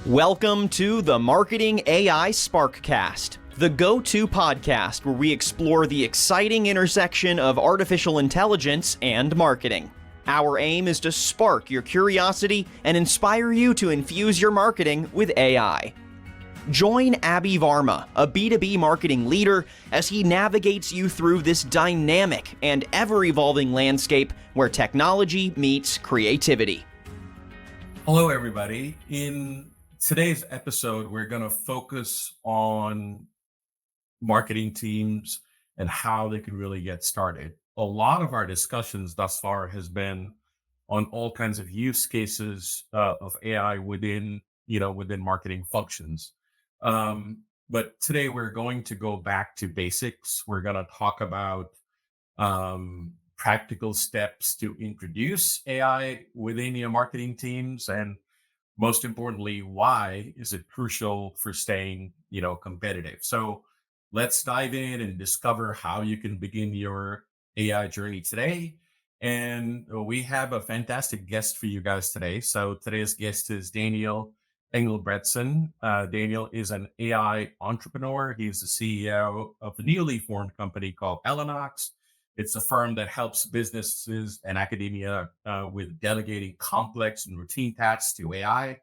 Welcome to the Marketing AI SparkCast, the go-to podcast where we explore the exciting intersection of artificial intelligence and marketing. Our aim is to spark your curiosity and inspire you to infuse your marketing with AI. Join Aby Varma, a B2B marketing leader, as he navigates you through this dynamic and ever-evolving landscape where technology meets creativity. Hello, everybody. In today's episode, we're going to focus on marketing teams and how they can really get started. A lot of our discussions thus far has been on all kinds of use cases of AI within marketing functions. But today we're going to go back to basics. We're going to talk about practical steps to introduce AI within your marketing teams, and most importantly, why is it crucial for staying, competitive? So let's dive in and discover how you can begin your AI journey today. And we have a fantastic guest for you guys today. So today's guest is Daniel Englebretson. Daniel is an AI entrepreneur. He's the CEO of a newly formed company called Elynox. It's a firm that helps businesses and academia with delegating complex and routine tasks to AI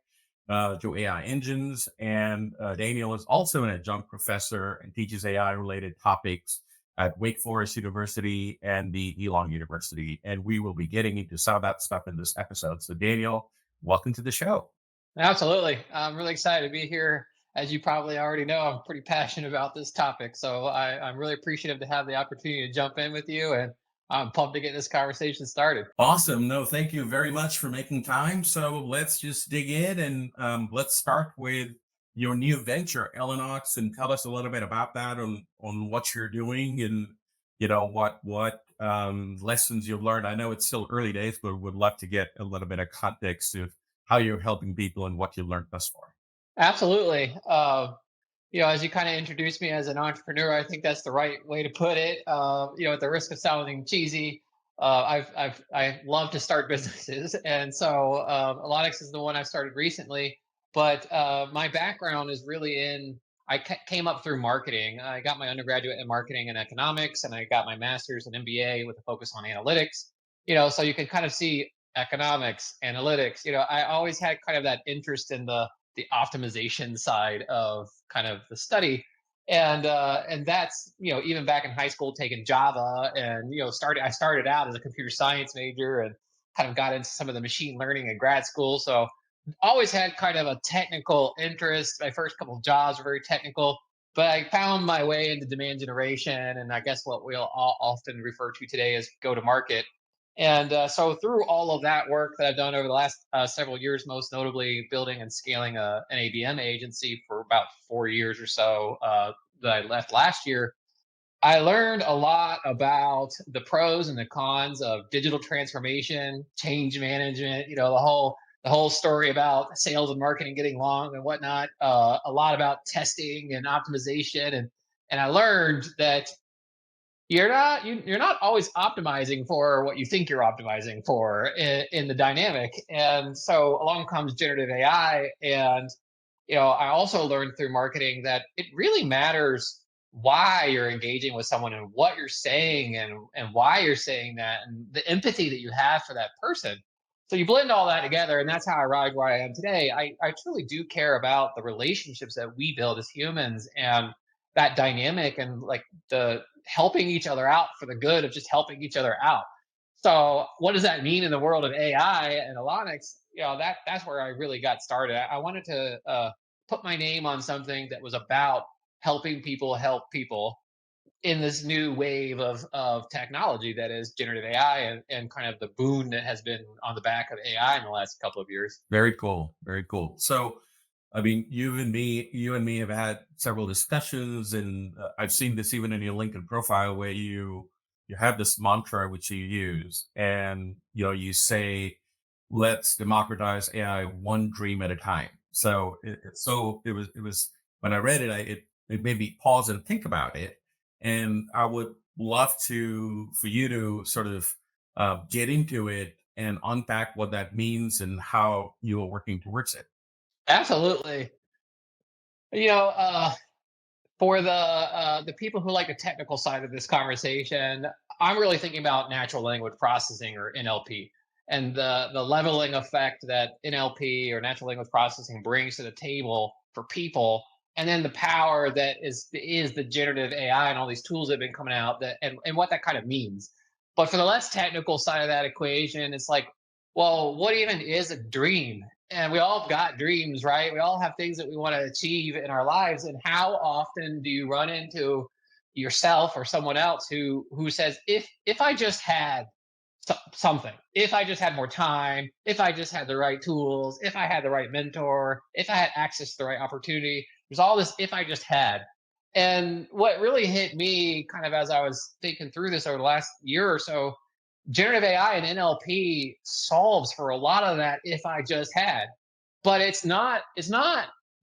engines. And Daniel is also an adjunct professor and teaches AI-related topics at Wake Forest University and the Elon University. And we will be getting into some of that stuff in this episode. So Daniel, welcome to the show. Absolutely. I'm really excited to be here. As you probably already know, I'm pretty passionate about this topic. So I'm really appreciative to have the opportunity to jump in with you, and I'm pumped to get this conversation started. Awesome. No, thank you very much for making time. So let's just dig in and let's start with your new venture, Elynox, and tell us a little bit about that on what you're doing and, what lessons you've learned. I know it's still early days, but would love to get a little bit of context of how you're helping people and what you learned thus far. Absolutely. As you kind of introduced me as an entrepreneur, I think that's the right way to put it. At the risk of sounding cheesy, I love to start businesses, and so Elynox is the one I started recently. But my background is really I came up through marketing. I got my undergraduate in marketing and economics, and I got my master's and MBA with a focus on analytics. So you can kind of see economics, analytics. I always had kind of that interest in the optimization side of kind of the study, and that's even back in high school taking Java, and I started out as a computer science major and kind of got into some of the machine learning in grad school. So always had kind of a technical interest. My first couple of jobs were very technical, but I found my way into demand generation, and I guess what we'll all often refer to today as go to market. And so through all of that work that I've done over the last several years, most notably building and scaling an ABM agency for about 4 years or so that I left last year, I learned a lot about the pros and the cons of digital transformation, change management, the whole story about sales and marketing getting long and whatnot, a lot about testing and optimization. And I learned that you're not always optimizing for what you think you're optimizing for in the dynamic. And so along comes generative AI, and I also learned through marketing that it really matters why you're engaging with someone and what you're saying and why you're saying that and the empathy that you have for that person. So you blend all that together, and that's how I arrived where I am today. I truly do care about the relationships that we build as humans and that dynamic, and like the helping each other out for the good of just helping each other out. So what does that mean in the world of AI and Elynox? That's where I really got started. I wanted to put my name on something that was about helping people help people in this new wave of technology that is generative AI, and kind of the boon that has been on the back of AI in the last couple of years. Very cool. Very cool. So, I mean, you and me have had several discussions, and I've seen this even in your LinkedIn profile where you have this mantra which you use, and you say, "Let's democratize AI one dream at a time." So it was when I read it, it made me pause and think about it, and I would love for you to sort of get into it and unpack what that means and how you are working towards it. Absolutely. You know, for the people who like the technical side of this conversation, I'm really thinking about natural language processing, or NLP, and the leveling effect that NLP, or natural language processing, brings to the table for people, and then the power that is the generative AI and all these tools that have been coming out, that and what that kind of means. But for the less technical side of that equation, it's like, well, what even is a dream? And we all got dreams, right? We all have things that we want to achieve in our lives. And how often do you run into yourself or someone else who says, if I just had something, if I just had more time, if I just had the right tools, if I had the right mentor, if I had access to the right opportunity, there's all this if I just had. And what really hit me kind of as I was thinking through this over the last year or so, generative AI and NLP solves for a lot of that if I just had, but it's not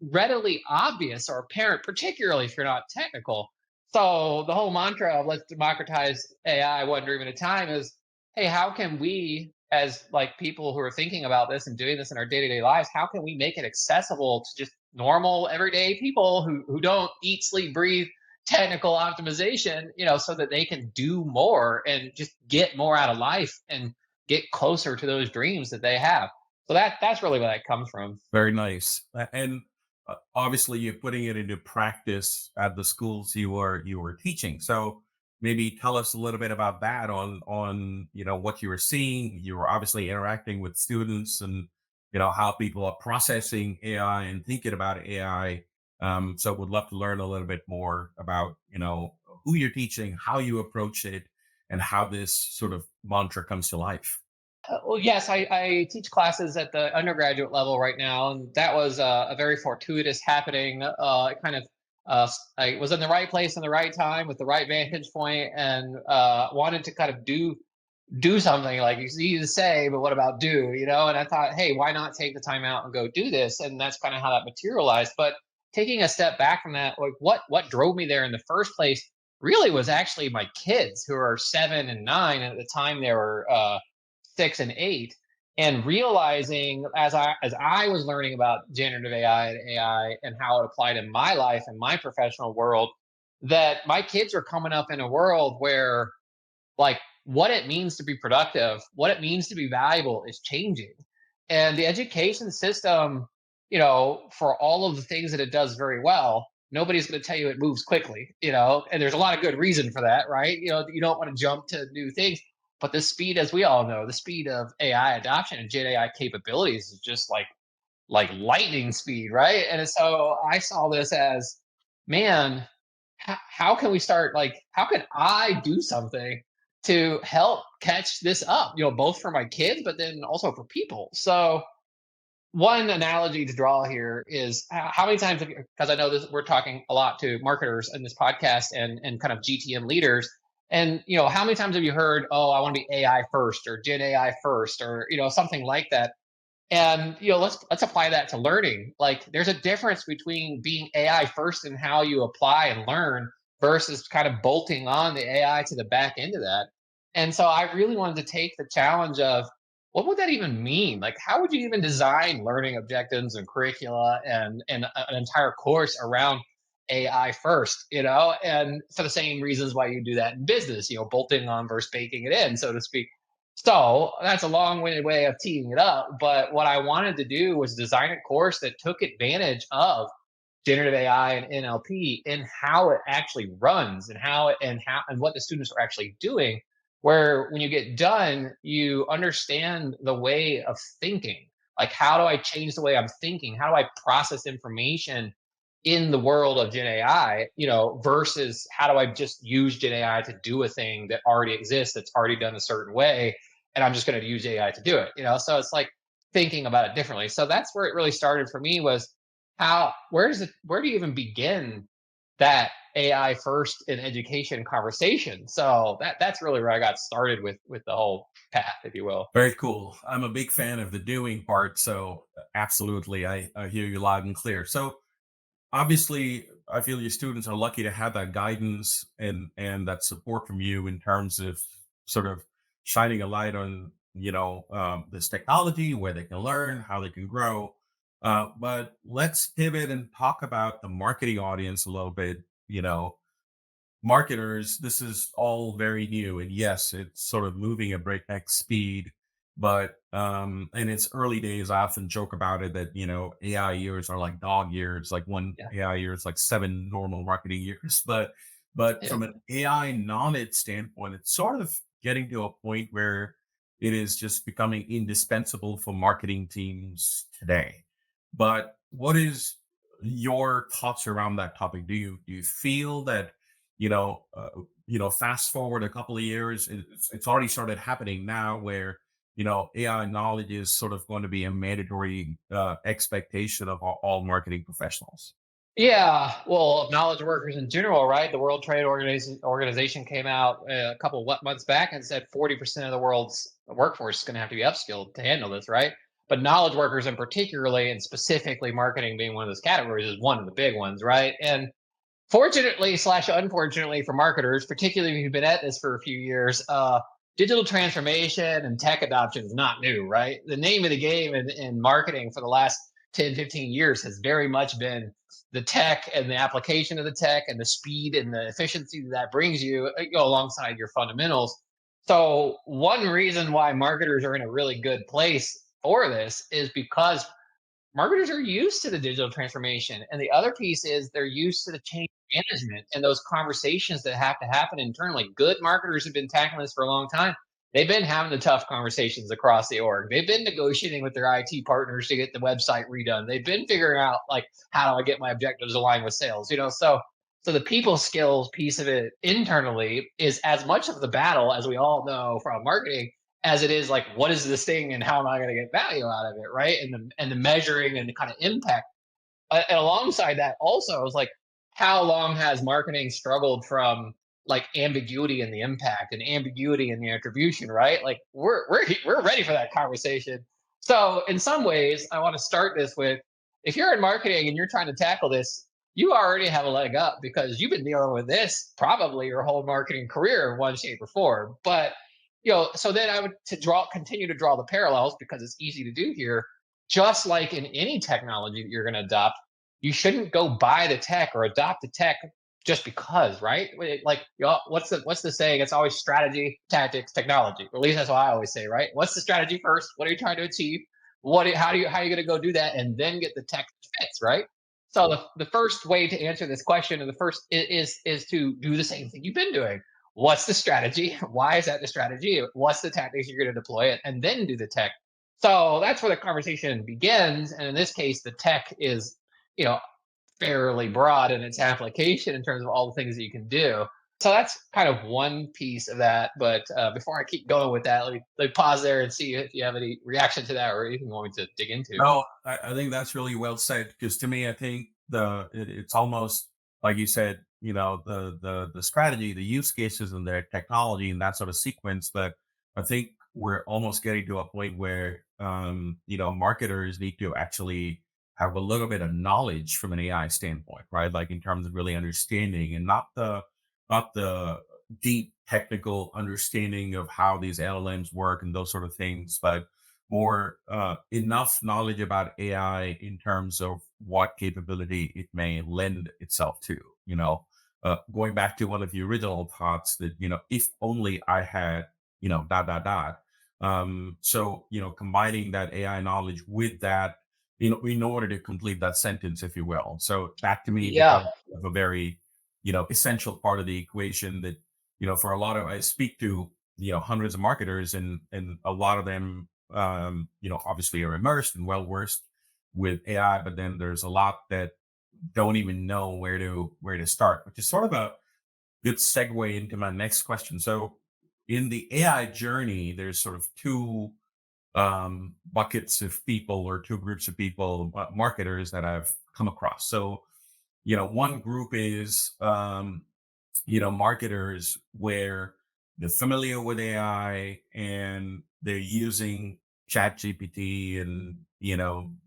readily obvious or apparent, particularly if you're not technical. So the whole mantra of let's democratize AI one dream at a time is, hey, how can we, as like people who are thinking about this and doing this in our day-to-day lives, how can we make it accessible to just normal everyday people who don't eat, sleep, breathe technical optimization, so that they can do more and just get more out of life and get closer to those dreams that they have. So that's really where that comes from. Very nice. And obviously, you're putting it into practice at the schools you were teaching. So maybe tell us a little bit about that on what you were seeing. You were obviously interacting with students, and how people are processing AI and thinking about AI. So would love to learn a little bit more about who you're teaching, how you approach it, and how this sort of mantra comes to life. Well, yes, I teach classes at the undergraduate level right now, and that was a very fortuitous happening. I was in the right place in the right time with the right vantage point, and wanted to kind of do something. Like, it's easy to say, but what about do? And I thought, hey, why not take the time out and go do this? And that's kind of how that materialized. But taking a step back from that, like what drove me there in the first place really was actually my kids, who are 7 and 9, and at the time they were 6 and 8, and realizing as I was learning about generative AI and AI and how it applied in my life and my professional world, that my kids are coming up in a world where, like, what it means to be productive, what it means to be valuable is changing. And the education system, for all of the things that it does very well, nobody's going to tell you it moves quickly, and there's a lot of good reason for that, right? You don't want to jump to new things, but the speed, as we all know, the speed of AI adoption and Gen AI capabilities is just like lightning speed, right? And so I saw this as, man, how can we start, like, how can I do something to help catch this up, both for my kids, but then also for people. So one analogy to draw here is how many times, because I know this, we're talking a lot to marketers in this podcast and kind of GTM leaders. And, how many times have you heard, oh, I want to be AI first, or Gen AI first, or, something like that? And, let's apply that to learning. Like, there's a difference between being AI first and how you apply and learn, versus kind of bolting on the AI to the back end of that. And so I really wanted to take the challenge of, what would that even mean? Like, how would you even design learning objectives and curricula and an entire course around AI first, and for the same reasons why you do that in business, bolting on versus baking it in, so to speak. So that's a long-winded way of teeing it up. But what I wanted to do was design a course that took advantage of generative AI and NLP in how it actually runs, and how and what the students are actually doing. Where when you get done, you understand the way of thinking. Like, how do I change the way I'm thinking? How do I process information in the world of Gen AI, versus how do I just use Gen AI to do a thing that already exists, that's already done a certain way, and I'm just going to use AI to do it. So it's like thinking about it differently. So that's where it really started for me, was where do you even begin that AI first in education conversation? So that's really where I got started with the whole path, if you will. Very cool. I'm a big fan of the doing part, so absolutely, I hear you loud and clear. So obviously, I feel your students are lucky to have that guidance and that support from you in terms of sort of shining a light on this technology, where they can learn, how they can grow. But let's pivot and talk about the marketing audience a little bit. You know, marketers, this is all very new. And yes, it's sort of moving at breakneck speed. But in its early days, I often joke about it that, AI years are like dog years, like one Yeah. AI year is like seven normal marketing years. But Yeah. from an AI knowledge standpoint, it's sort of getting to a point where it is just becoming indispensable for marketing teams today. But what is your thoughts around that topic? Do you feel that you know, uh, fast forward a couple of years, it's already started happening now where, AI knowledge is sort of going to be a mandatory expectation of all marketing professionals. Yeah, well, knowledge workers in general, right? The World Trade Organization came out a couple of months back and said 40% of the world's workforce is going to have to be upskilled to handle this, right? But knowledge workers, in particularly and specifically marketing being one of those categories, is one of the big ones, right? And fortunately slash unfortunately for marketers, particularly if you've been at this for a few years, digital transformation and tech adoption is not new, right? The name of the game in marketing for the last 10, 15 years has very much been the tech and the application of the tech and the speed and the efficiency that brings you, alongside your fundamentals. So one reason why marketers are in a really good place for this is because marketers are used to the digital transformation. And the other piece is they're used to the change management and those conversations that have to happen internally. Good marketers have been tackling this for a long time. They've been having the tough conversations across the org. They've been negotiating with their IT partners to get the website redone. They've been figuring out like how do I get my objectives aligned with sales, so the people skills piece of it internally is as much of the battle as we all know from marketing as it is like what is this thing and how am I going to get value out of it, right? And the measuring and the kind of impact. And alongside that, also, I was like, how long has marketing struggled from like ambiguity in the impact and ambiguity in the attribution, right? Like we're ready for that conversation. So in some ways, I want to start this with if you're in marketing and you're trying to tackle this, you already have a leg up because you've been dealing with this probably your whole marketing career in one shape or form. But so then I would continue to draw the parallels because it's easy to do here. Just like in any technology that you're going to adopt, you shouldn't go buy the tech or adopt the tech just because, right? Like, what's the saying? It's always strategy, tactics, technology. Or at least that's what I always say, right? What's the strategy first? What are you trying to achieve? How are you going to go do that, and then get the tech that fits, right? So the first way to answer this question, and the first is to do the same thing you've been doing. What's the strategy? Why is that the strategy? What's the tactics you're going to deploy it, and then do the tech. So that's where the conversation begins. And in this case, the tech is, you know, fairly broad in its application in terms of all the things that you can do. So that's kind of one piece of that. But before I keep going with that, let me pause there and see if you have any reaction to that or anything you want me to dig into. No, I think that's really well said because to me, I think it's almost like you said, the strategy, the use cases, and the technology and that sort of sequence. But I think we're almost getting to a point where marketers need to actually have a little bit of knowledge from an AI standpoint, right? Like in terms of really understanding and not the deep technical understanding of how these LLMs work and those sort of things, but more enough knowledge about AI in terms of what capability it may lend itself to. Going back to one of the original thoughts that if only I had dot dot dot. So combining that AI knowledge with that, in order to complete that sentence, if you will. So that to me Yeah. becomes a very essential part of the equation that for a lot of I speak to hundreds of marketers and a lot of them obviously are immersed and well versed with AI, but then there's a lot that don't even know where to start, which is sort of a good segue into my next question. So in the AI journey, there's sort of two buckets of people or two groups of people, marketers that I've come across. So, one group is marketers where they're familiar with AI and they're using Chat GPT and,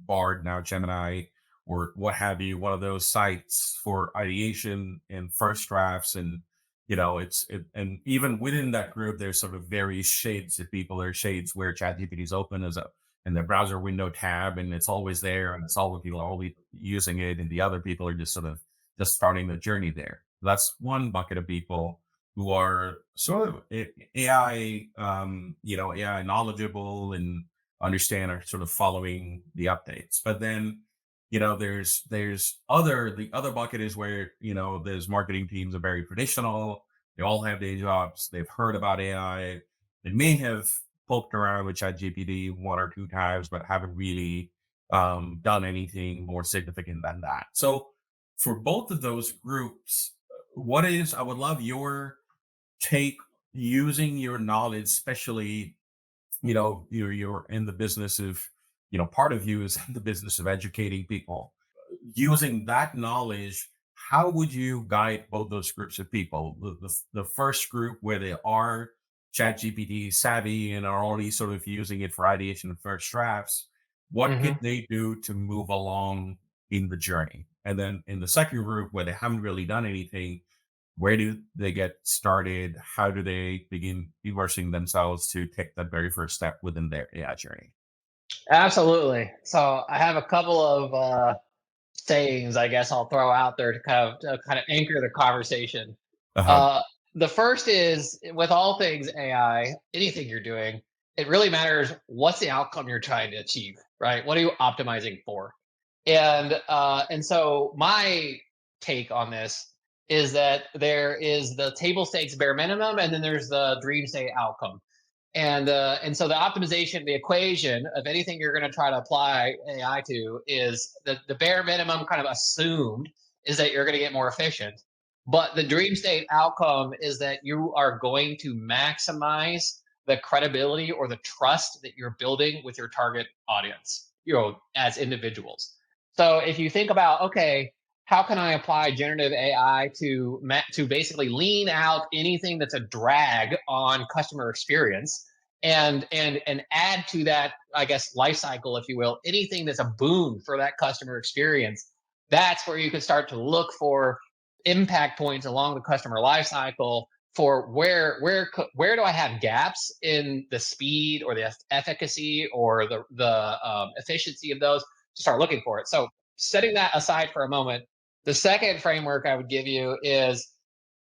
Bard, now Gemini, or what have you, one of those sites for ideation and first drafts. And, and even within that group, there's sort of various shades of people. There's shades where Chat GPT is open in the browser window tab, and it's always there, and it's all the people are always using it, and the other people are just sort of just starting the journey there. That's one bucket of people who are sort of AI, AI knowledgeable and understand, are sort of following the updates. But then, there's the other bucket is where, there's marketing teams are very traditional. They all have day jobs. They've heard about AI. They may have poked around with ChatGPT one or two times, but haven't really done anything more significant than that. So for both of those groups, I would love your take, using your knowledge, especially, you're in the business of, part of you is in the business of educating people. Using that knowledge, how would you guide both those groups of people? The first group, where they are ChatGPT savvy and are already sort of using it for ideation and first drafts, what Hmm. can they do to move along in the journey? And then in the second group, where they haven't really done anything, where do they get started? How do they begin immersing themselves to take that very first step within their AI journey? Absolutely. So I have a couple of sayings, I guess I'll throw out there to kind of anchor the conversation. Uh-huh. Uh, the first is, with all things AI, anything you're doing, it really matters what's the outcome you're trying to achieve, right? What are you optimizing for? And so my take on this is that there is the table stakes bare minimum, and then there's the dream state outcome. And so the optimization, the equation of anything you're going to try to apply AI to, is the bare minimum kind of assumed is that you're going to get more efficient. But the dream state outcome is that you are going to maximize the credibility or the trust that you're building with your target audience, as individuals. So if you think about, okay, how can I apply generative AI to basically lean out anything that's a drag on customer experience, and add to that, I guess, life cycle, if you will, anything that's a boon for that customer experience. That's where you can start to look for impact points along the customer life cycle for where do I have gaps in the speed or the efficacy or the efficiency of those, to start looking for it. So setting that aside for a moment, the second framework I would give you is,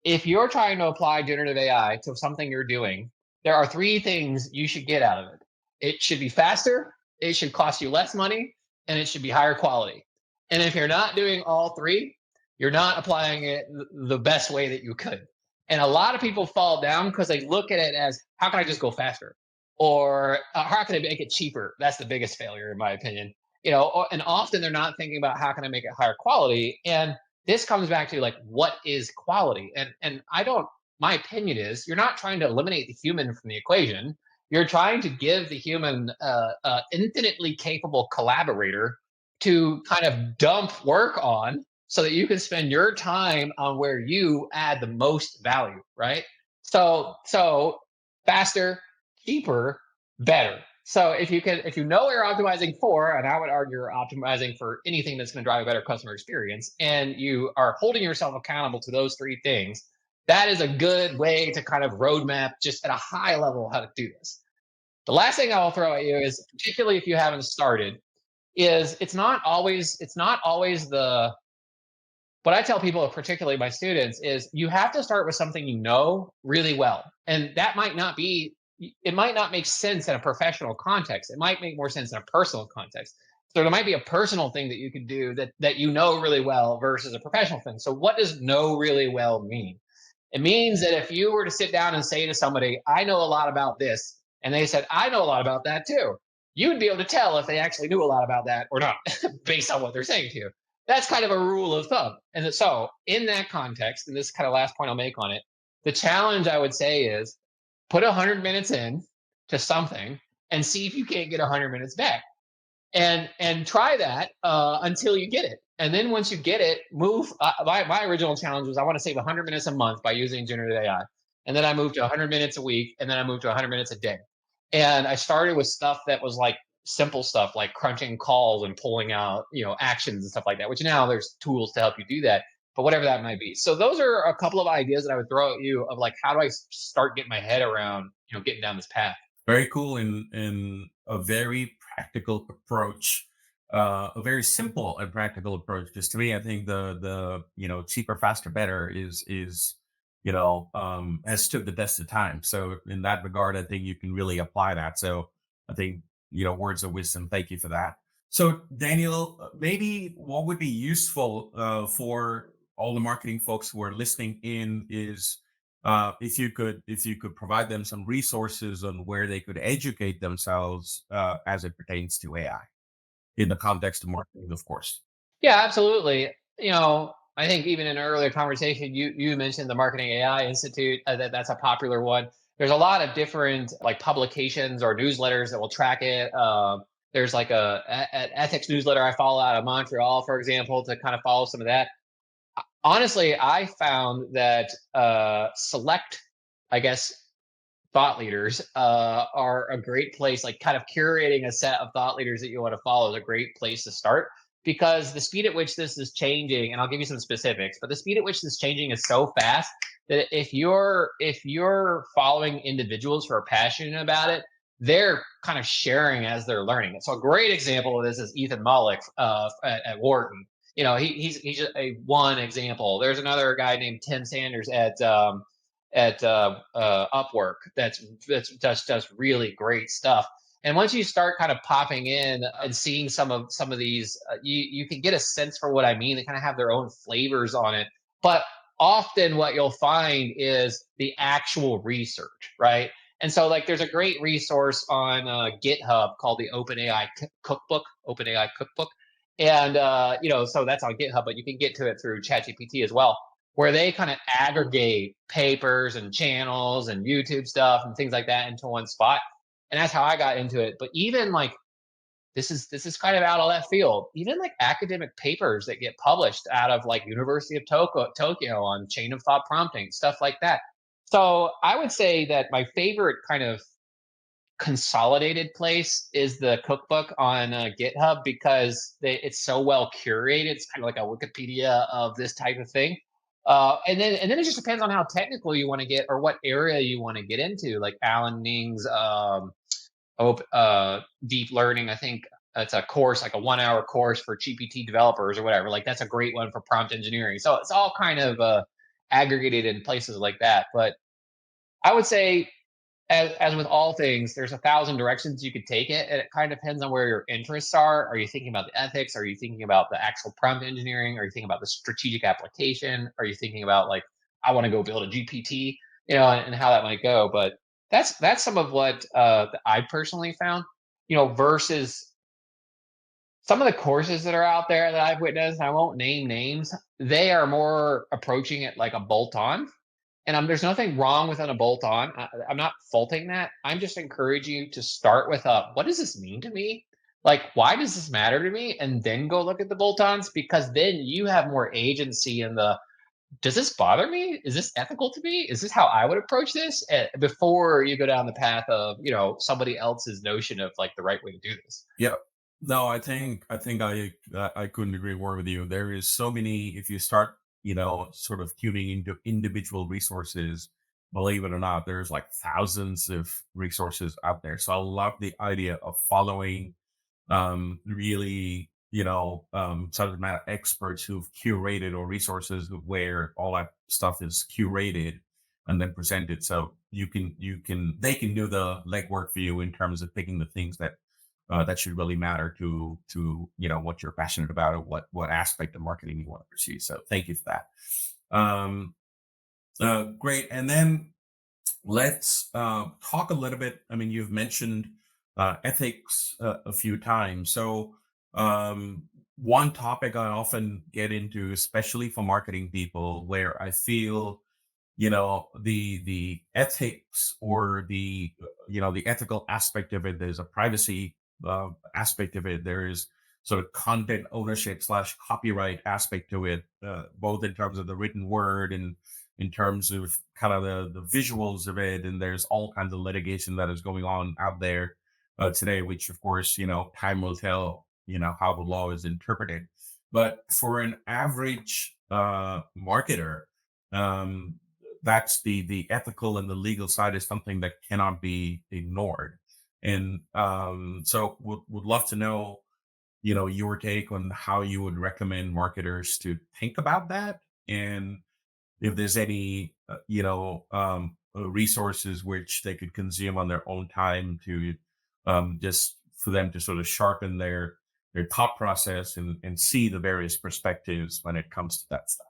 if you're trying to apply generative AI to something you're doing, there are three things you should get out of it. It should be faster, it should cost you less money, and it should be higher quality. And if you're not doing all three, you're not applying it the best way that you could. And a lot of people fall down because they look at it as, how can I just go faster? Or how can I make it cheaper? That's the biggest failure, in my opinion. And often they're not thinking about, how can I make it higher quality? And this comes back to, like, what is quality? And I don't my opinion is, you're not trying to eliminate the human from the equation. You're trying to give the human infinitely capable collaborator to kind of dump work on, so that you can spend your time on where you add the most value, right? So faster, cheaper, better. So if you know what you're optimizing for, and I would argue you're optimizing for anything that's going to drive a better customer experience, and you are holding yourself accountable to those three things, that is a good way to kind of roadmap, just at a high level, how to do this. The last thing I will throw at you is, particularly if you haven't started, is it's not always the what I tell people, particularly my students, is you have to start with something you know really well. And that might not be, it might not make sense in a professional context. It might make more sense in a personal context. So there might be a personal thing that you could do that you know really well versus a professional thing. So what does know really well mean? It means that if you were to sit down and say to somebody, I know a lot about this, and they said, I know a lot about that too, you would be able to tell if they actually knew a lot about that or not, based on what they're saying to you. That's kind of a rule of thumb. And so, in that context, and this is kind of last point I'll make on it, the challenge I would say is, put 100 minutes in to something and see if you can't get 100 minutes back, and try that until you get it. And then once you get it, move. My original challenge was, I want to save 100 minutes a month by using generative AI, and then I moved to 100 minutes a week, and then I moved to 100 minutes a day. And I started with stuff that was like simple stuff, like crunching calls and pulling out actions and stuff like that. Which now there's tools to help you do that. But whatever that might be. So those are a couple of ideas that I would throw at you of, like, how do I start getting my head around getting down this path. Very cool, and a very practical approach, a very simple and practical approach. Because to me, I think the cheaper, faster, better is has stood the test of time. So in that regard, I think you can really apply that. So I think words of wisdom. Thank you for that. So Daniel, maybe what would be useful for all the marketing folks who are listening in is if you could provide them some resources on where they could educate themselves as it pertains to AI in the context of marketing, of course. Yeah, absolutely. I think even in an earlier conversation, you mentioned the Marketing AI Institute. That's a popular one. There's a lot of different like publications or newsletters that will track it. There's like an ethics newsletter I follow out of Montreal, for example, to kind of follow some of that. Honestly, I found that select, I guess, thought leaders are a great place, like kind of curating a set of thought leaders that you want to follow is a great place to start, because the speed at which this is changing, and I'll give you some specifics, but the speed at which this is changing is so fast that if you're following individuals who are passionate about it, they're kind of sharing as they're learning it. So a great example of this is Ethan Mullick at Wharton. He's a one example. There's another guy named Tim Sanders at Upwork that's just does really great stuff. And once you start kind of popping in and seeing some of these, you can get a sense for what I mean. They kind of have their own flavors on it, but often what you'll find is the actual research, right? And so, like, there's a great resource on GitHub called the OpenAI Cookbook, and so that's on GitHub, but you can get to it through ChatGPT as well, where they kind of aggregate papers and channels and YouTube stuff and things like that into one spot. And that's how I got into it. But even like this is kind of out of left field. Even like academic papers that get published out of like University of Tokyo on chain of thought prompting, stuff like that. So I would say that my favorite kind of consolidated place is the cookbook on GitHub, because it's so well curated. It's kind of like a Wikipedia of this type of thing. And then it just depends on how technical you want to get or what area you want to get into. Like Alan Ning's deep learning. I think it's a course, like a 1 hour course for GPT developers or whatever. Like that's a great one for prompt engineering. So it's all kind of aggregated in places like that. But I would say, as with all things, there's 1,000 directions you could take it, and it kind of depends on where your interests are. Are you thinking about the ethics? Are you thinking about the actual prompt engineering? Are you thinking about the strategic application? Are you thinking about like, I want to go build a GPT, and how that might go? But that's some of what that I personally found, versus some of the courses that are out there that I've witnessed. I won't name names. They are more approaching it like a bolt-on, and there's nothing wrong with a bolt on. I'm not faulting that. I'm just encouraging you to start with what does this mean to me? Like, why does this matter to me? And then go look at the bolt ons, because then you have more agency in does this bother me? Is this ethical to me? Is this how I would approach this? Before you go down the path of, somebody else's notion of like the right way to do this. Yeah. No, I couldn't agree more with you. There is so many, if you start, sort of tuning into individual resources, believe it or not, there's like thousands of resources out there. So I love the idea of following really, subject matter experts who've curated, or resources where all that stuff is curated and then presented. So they can do the legwork for you in terms of picking the things that should really matter to what you're passionate about, or what aspect of marketing you want to pursue. So thank you for that. Great. And then let's talk a little bit. I mean, you've mentioned ethics a few times. So one topic I often get into, especially for marketing people, where I feel the ethics, or the the ethical aspect of it, there's a privacy aspect of it, there is sort of content ownership / copyright aspect to it, both in terms of the written word and in terms of kind of the visuals of it. And there's all kinds of litigation that is going on out there today, which of course, time will tell, how the law is interpreted. But for an average marketer, that's the ethical and the legal side is something that cannot be ignored. And so would love to know, your take on how you would recommend marketers to think about that, and if there's any, resources which they could consume on their own time to just for them to sort of sharpen their thought process and see the various perspectives when it comes to that stuff.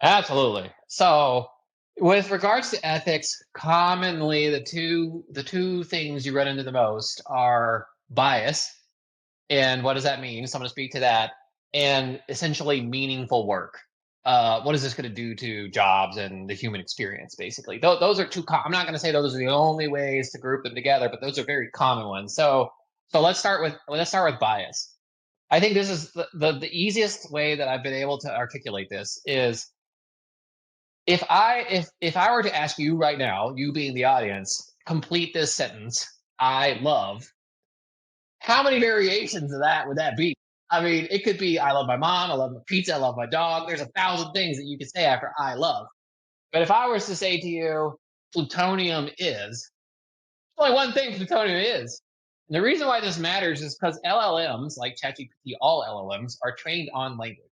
Absolutely. So, with regards to ethics, commonly the two things you run into the most are bias, and what does that mean? So I'm going to speak to that, and essentially meaningful work. What is this going to do to jobs and the human experience? Basically, those are two. I'm not going to say those are the only ways to group them together, but those are very common ones. So let's start with bias. I think this is the easiest way that I've been able to articulate this is if I were to ask you right now, you being the audience, complete this sentence, I love, how many variations of that would that be? I mean, it could be I love my mom, I love my pizza, I love my dog. There's 1,000 things that you could say after I love. But if I was to say to you, plutonium is, only one thing plutonium is. And the reason why this matters is because LLMs, like ChatGPT, all LLMs, are trained on language.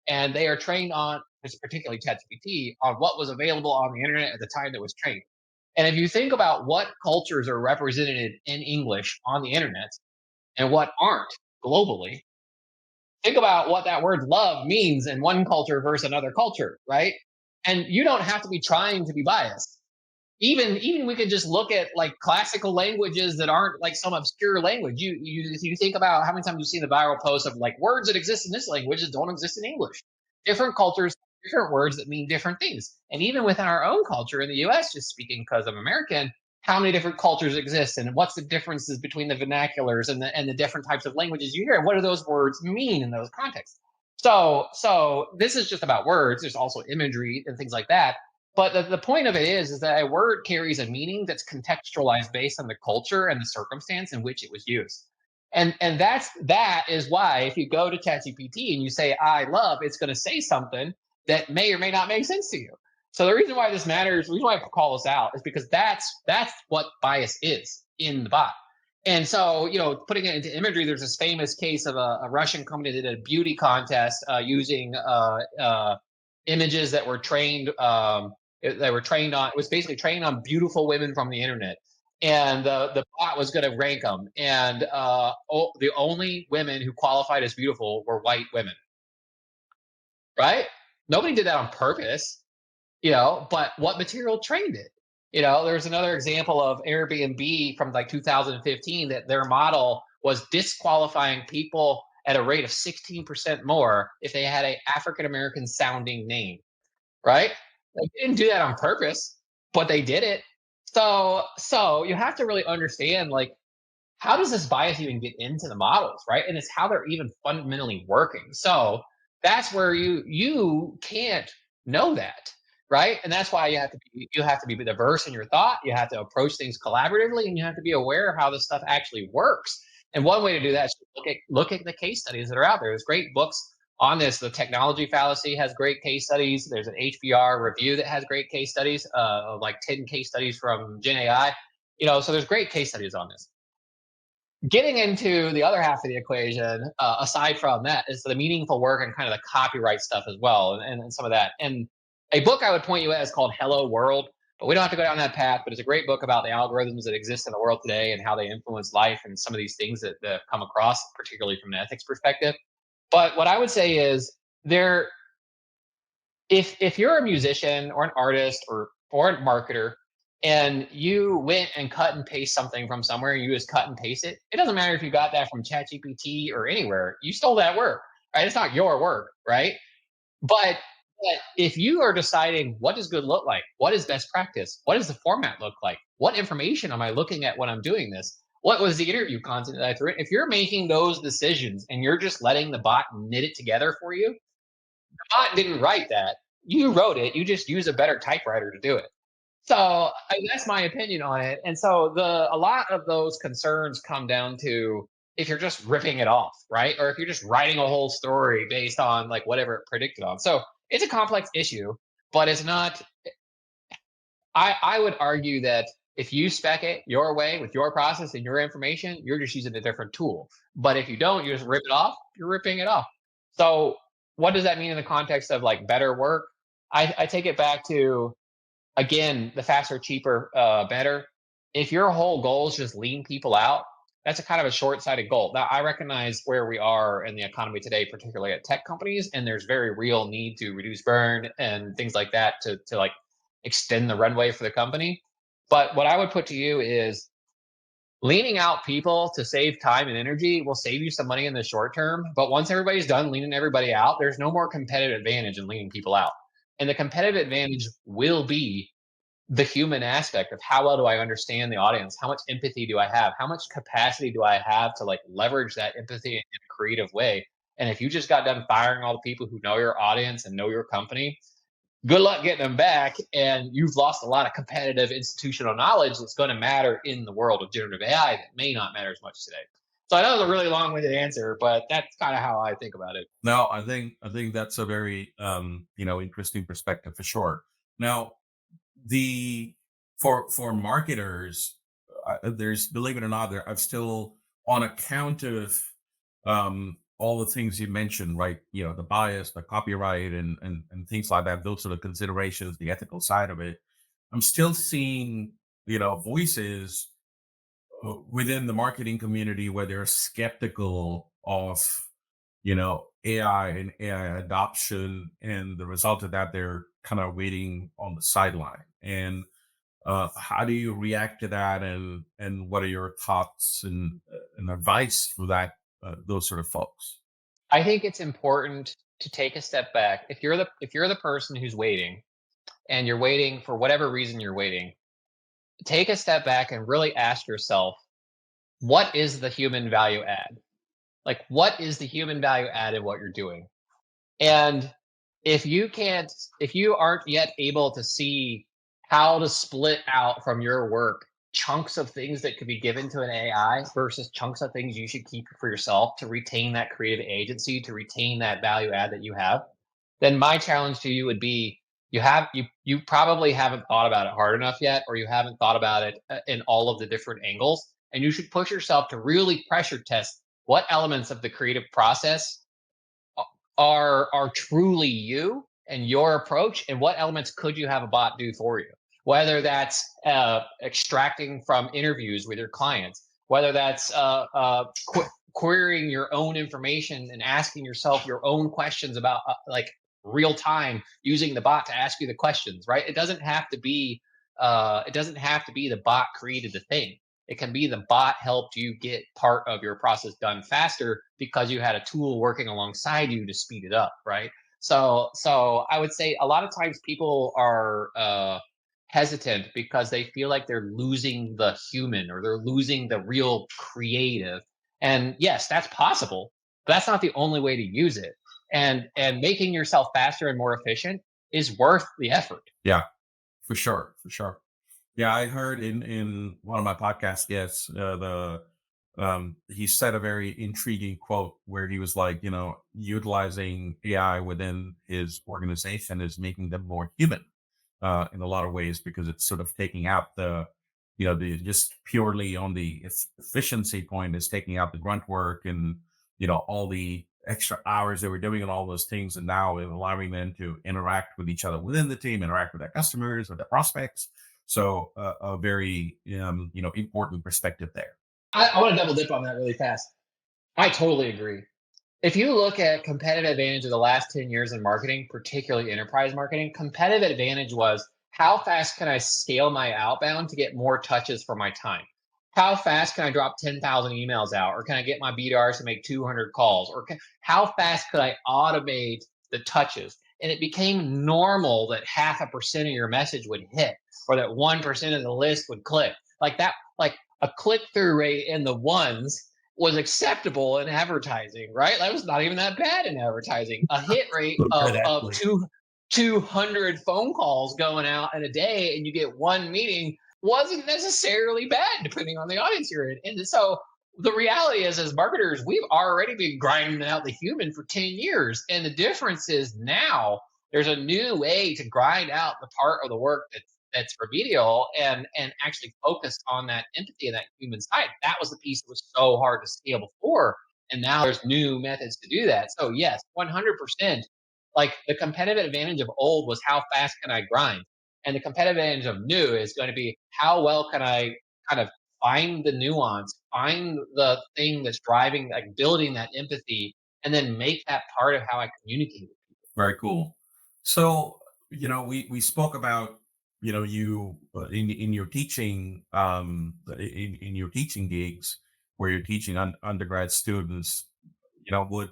And they are trained on, particularly ChatGPT, on what was available on the internet at the time that was trained. And if you think about what cultures are represented in English on the internet and what aren't globally, think about what that word love means in one culture versus another culture, right? And you don't have to be trying to be biased. Even we could just look at like classical languages that aren't like some obscure language. You think about how many times you've seen the viral posts of like words that exist in this language that don't exist in English. Different cultures, different words that mean different things. And even within our own culture in the US, just speaking because I'm American, how many different cultures exist and what's the differences between the vernaculars and the different types of languages you hear and what do those words mean in those contexts. So this is just about words. There's also imagery and things like that, but the point of it is that a word carries a meaning that's contextualized based on the culture and the circumstance in which it was used. And that is why if you go to ChatGPT and you say I love, it's going to say something that may or may not make sense to you. So the reason why this matters, the reason why I call this out is because that's what bias is in the bot. And so, putting it into imagery, there's this famous case of a Russian company that did a beauty contest using images that were trained they were trained on, it was basically trained on beautiful women from the internet. And the bot was going to rank them. And the only women who qualified as beautiful were white women, right? Nobody did that on purpose, but what material trained it? There's another example of Airbnb from like 2015 that their model was disqualifying people at a rate of 16% more if they had a African American sounding name, right? They didn't do that on purpose, but they did it. So you have to really understand, like, how does this bias even get into the models, right? And it's how they're even fundamentally working. So that's where you can't know that, right? And that's why you have to be diverse in your thought. You have to approach things collaboratively, and you have to be aware of how this stuff actually works. And one way to do that is to look at the case studies that are out there. There's great books on this. The Technology Fallacy has great case studies. There's an HBR review that has great case studies, like 10 case studies from Gen AI. So there's great case studies on this. Getting into the other half of the equation, aside from that, is the meaningful work and kind of the copyright stuff as well, and some of that. And a book I would point you at is called Hello World, but we don't have to go down that path. But it's a great book about the algorithms that exist in the world today and how they influence life and some of these things that come across, particularly from an ethics perspective. But what I would say is there, if you're a musician or an artist or a marketer and you went and cut and paste something from somewhere, you just cut and paste it. It doesn't matter if you got that from ChatGPT or anywhere. You stole that work, right? It's not your work, right? But if you are deciding what does good look like, what is best practice, what does the format look like, what information am I looking at when I'm doing this? What was the interview content that I threw in? If you're making those decisions and you're just letting the bot knit it together for you, bot didn't write that. You wrote it. You just use a better typewriter to do it. So that's my opinion on it. And so a lot of those concerns come down to if you're just ripping it off, right? Or if you're just writing a whole story based on like whatever it predicted on. So it's a complex issue, but it's not. I would argue that If you spec it your way with your process and your information, you're just using a different tool. But if you don't, you just rip it off, you're ripping it off. So what does that mean in the context of like better work? I take it back to, again, the faster, cheaper, better. If your whole goal is just lean people out, that's a kind of a short-sighted goal. Now, I recognize where we are in the economy today, particularly at tech companies, and there's very real need to reduce burn and things like that to like extend the runway for the company. But what I would put to you is leaning out people to save time and energy will save you some money in the short term. But once everybody's done leaning everybody out, there's no more competitive advantage in leaning people out. And the competitive advantage will be the human aspect of how well do I understand the audience? How much empathy do I have? How much capacity do I have to like leverage that empathy in a creative way? And if you just got done firing all the people who know your audience and know your company, good luck getting them back. And you've lost a lot of competitive institutional knowledge that's going to matter in the world of generative AI that may not matter as much today. So I know it's a really long-winded answer, but that's kind of how I think about it. No, I think that's a very interesting perspective for sure. Now, the for marketers, there's, believe it or not, there I've still, on account of all the things you mentioned, right? The bias, the copyright, and things like that. Those sort of considerations, the ethical side of it. I'm still seeing voices within the marketing community where they're skeptical of AI and AI adoption, and the result of that, they're kind of waiting on the sideline. And how do you react to that, and what are your thoughts and advice for that, those sort of folks? I think it's important to take a step back. If you're the person who's waiting and you're waiting for whatever reason you're waiting, take a step back and really ask yourself, what is the human value add? Like, what is the human value add in what you're doing? And if you aren't yet able to see how to split out from your work chunks of things that could be given to an AI versus chunks of things you should keep for yourself to retain that creative agency, to retain that value add that you have, then my challenge to you would be you probably haven't thought about it hard enough yet, or you haven't thought about it in all of the different angles. And you should push yourself to really pressure test what elements of the creative process are truly you and your approach, and what elements could you have a bot do for you, whether that's extracting from interviews with your clients, whether that's querying your own information and asking yourself your own questions about like real time using the bot to ask you the questions, right? It doesn't have to be the bot created the thing. It can be the bot helped you get part of your process done faster because you had a tool working alongside you to speed it up, right? So I would say a lot of times people are hesitant because they feel like they're losing the human, or they're losing the real creative. And yes, that's possible, but that's not the only way to use it. And making yourself faster and more efficient is worth the effort. Yeah, for sure, for sure. Yeah, I heard in one of my podcast guests, the he said a very intriguing quote where he was like, utilizing AI within his organization is making them more human, in a lot of ways, because it's sort of taking out the just purely on the efficiency point, is taking out the grunt work and all the extra hours they were doing and all those things, and now allowing them to interact with each other within the team, interact with their customers or their prospects. So a very important perspective there. I want to double dip on that really fast. I totally agree. If you look at competitive advantage of the last 10 years in marketing, particularly enterprise marketing, competitive advantage was how fast can I scale my outbound to get more touches for my time? How fast can I drop 10,000 emails out? Or can I get my BDRs to make 200 calls? How fast could I automate the touches? And it became normal that 0.5% of your message would hit, or that 1% of the list would click. Like that, like a click-through rate in the ones was acceptable in advertising, right? That was not even that bad in advertising. A hit rate of 200 phone calls going out in a day and you get one meeting wasn't necessarily bad, depending on the audience you're in. And so the reality is, as marketers, we've already been grinding out the human for 10 years. And the difference is now there's a new way to grind out the part of the work that's that's remedial and actually focused on that empathy and that human side. That was the piece that was so hard to scale before. And now there's new methods to do that. So yes, 100%. Like the competitive advantage of old was how fast can I grind? And the competitive advantage of new is going to be how well can I kind of find the nuance, find the thing that's driving, like building that empathy, and then make that part of how I communicate. Very cool. So, we spoke about, you in your teaching, in your teaching gigs where you're teaching undergrad students, would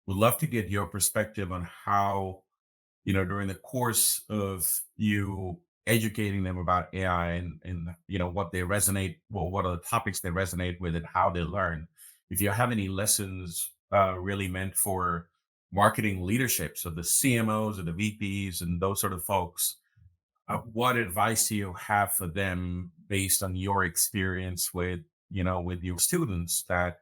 love to get your perspective on how, during the course of you educating them about AI and what they resonate, well, what are the topics they resonate with and how they learn. If you have any lessons really meant for marketing leadership, so the CMOs or the VPs and those sort of folks, what advice do you have for them based on your experience with your students that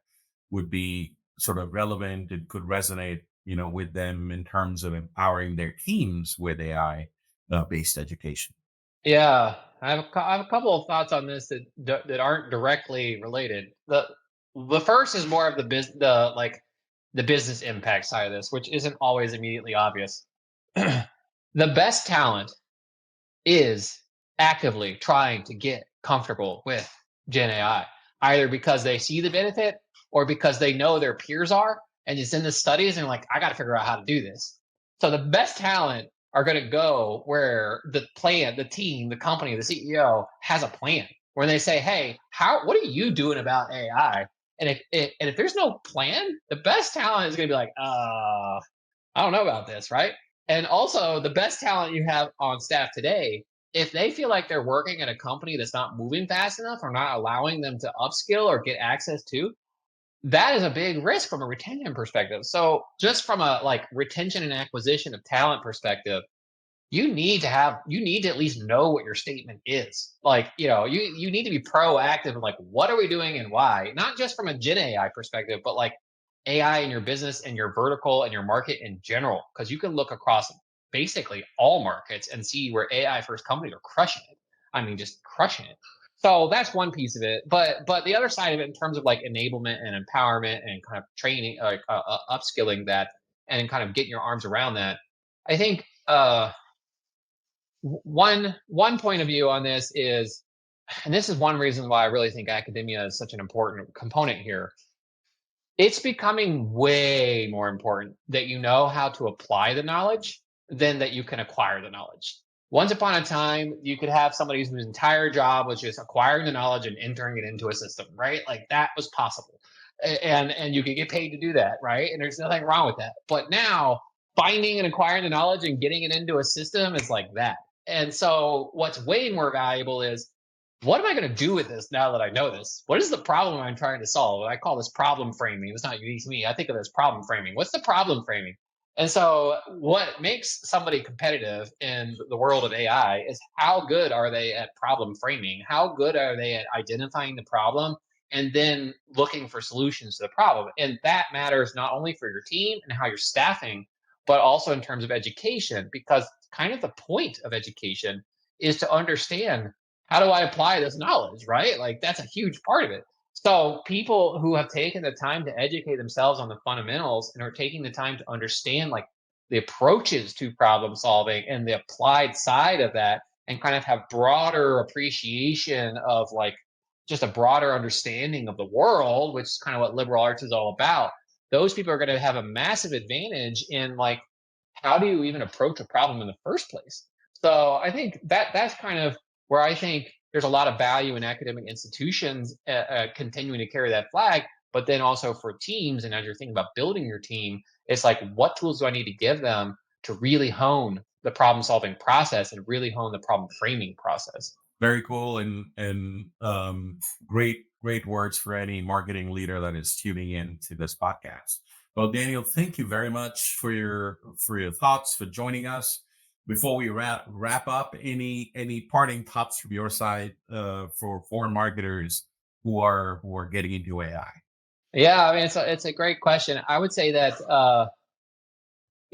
would be sort of relevant and could resonate, with them in terms of empowering their teams with AI based education? Yeah, I have a couple of thoughts on this that aren't directly related. The first is more of the business impact side of this, which isn't always immediately obvious. The best talent is actively trying to get comfortable with Gen AI, either because they see the benefit or because they know their peers are, and it's in the studies, and like, I got to figure out how to do this. So the best talent are going to go where the plan, the team, the company, the CEO has a plan where they say, "Hey, what are you doing about AI?" And if there's no plan, the best talent is going to be like, I don't know about this, right? And also, the best talent you have on staff today, if they feel like they're working at a company that's not moving fast enough or not allowing them to upskill or get access to, that is a big risk from a retention perspective. So, just from a like retention and acquisition of talent perspective, you need to at least know what your statement is. Like, you need to be proactive and like, what are we doing and why? Not just from a Gen AI perspective, but like AI in your business and your vertical and your market in general. Because you can look across basically all markets and see where AI first companies are crushing it. I mean, just crushing it. So that's one piece of it. But the other side of it, in terms of like enablement and empowerment and kind of training, like upskilling that, and kind of getting your arms around that, I think one point of view on this is, and this is one reason why I really think academia is such an important component here. It's becoming way more important that you know how to apply the knowledge than that you can acquire the knowledge. Once upon a time, you could have somebody whose entire job was just acquiring the knowledge and entering it into a system, right? Like that was possible. And you could get paid to do that, right? And there's nothing wrong with that. But now finding and acquiring the knowledge and getting it into a system is like that. And so what's way more valuable is, what am I going to do with this now that I know this? What is the problem I'm trying to solve? I call this problem framing. It's not unique to me. I think of it as problem framing. What's the problem framing? And so, what makes somebody competitive in the world of AI is how good are they at problem framing? How good are they at identifying the problem and then looking for solutions to the problem? And that matters not only for your team and how you're staffing, but also in terms of education, because kind of the point of education is to understand, how do I apply this knowledge, right? Like that's a huge part of it. So people who have taken the time to educate themselves on the fundamentals and are taking the time to understand like the approaches to problem solving and the applied side of that, and kind of have broader appreciation of like just a broader understanding of the world, which is kind of what liberal arts is all about. Those people are going to have a massive advantage in like, how do you even approach a problem in the first place? So I think that's kind of where I think there's a lot of value in academic institutions continuing to carry that flag, but then also for teams. And as you're thinking about building your team, it's like, what tools do I need to give them to really hone the problem solving process and really hone the problem framing process? Very cool, and great words for any marketing leader that is tuning in to this podcast. Well, Daniel, thank you very much for your thoughts, for joining us. Before we wrap up, any parting thoughts from your side for foreign marketers who are getting into AI? Yeah, I mean, it's a great question. I would say that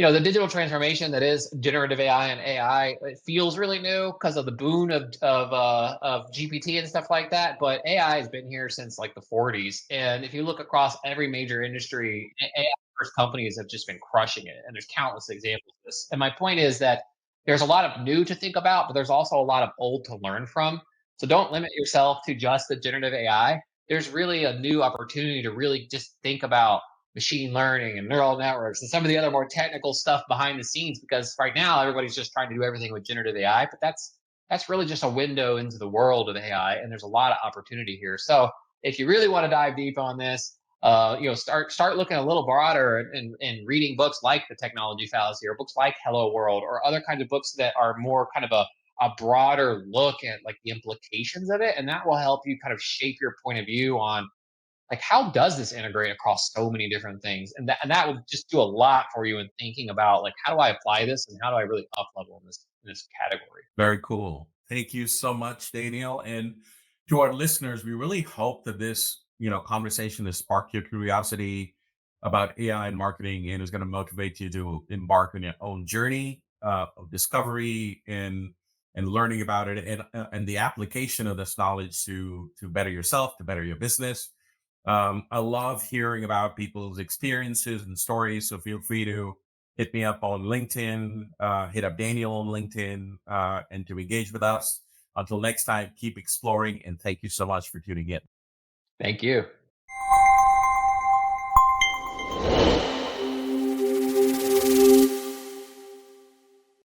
the digital transformation that is generative AI and AI, it feels really new because of the boon of GPT and stuff like that. But AI has been here since like the 40s, and if you look across every major industry, AI first companies have just been crushing it, and there's countless examples of this. And my point is that there's a lot of new to think about, but there's also a lot of old to learn from. So don't limit yourself to just the generative AI. There's really a new opportunity to really just think about machine learning and neural networks and some of the other more technical stuff behind the scenes, because right now everybody's just trying to do everything with generative AI, but that's really just a window into the world of AI, and there's a lot of opportunity here. So if you really want to dive deep on this, start looking a little broader and reading books like The Technology Fallacy or books like Hello World or other kinds of books that are more kind of a broader look at like the implications of it, and that will help you kind of shape your point of view on like how does this integrate across so many different things, and that will just do a lot for you in thinking about like how do I apply this and how do I really up level in this category. Very cool. Thank you so much, Daniel. And to our listeners, we really hope that this, conversation has sparked your curiosity about AI and marketing and is going to motivate you to embark on your own journey of discovery and learning about it and the application of this knowledge to better yourself, to better your business. I love hearing about people's experiences and stories. So feel free to hit me up on LinkedIn, hit up Daniel on LinkedIn, and to engage with us. Until next time, keep exploring, and thank you so much for tuning in. Thank you.